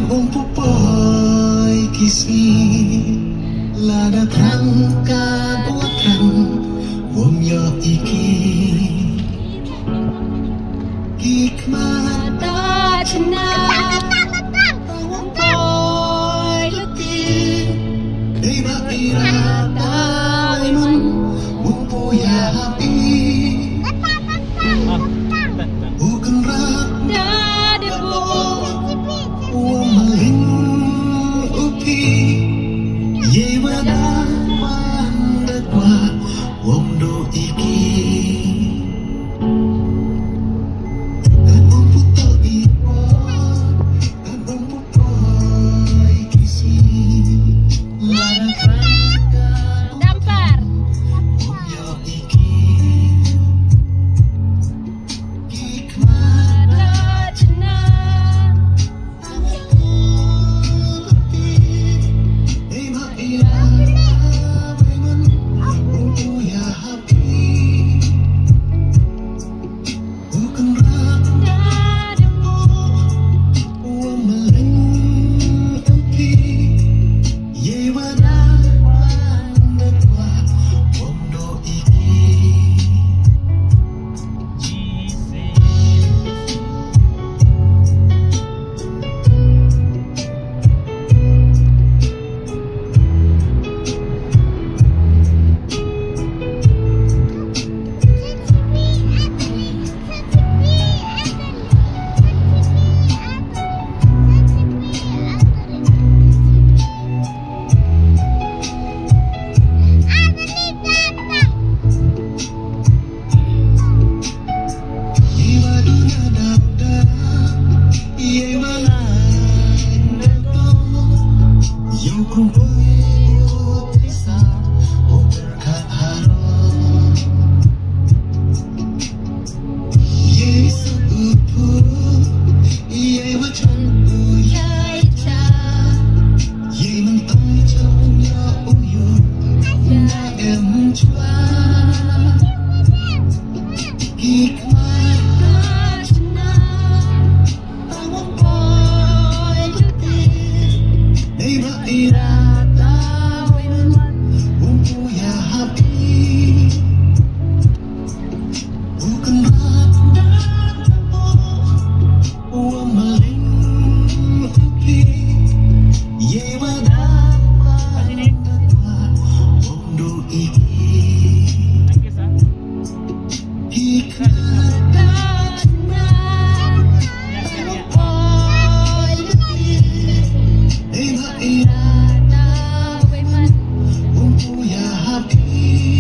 ông phúc bồi kisi lada trangka dua trang wom yo iki kikmata cina wom boy leti deba irata iman wom puya hati bukan rak dada wom maling upi ye wada pandakwa wom do iki Irata, women, who ya happy.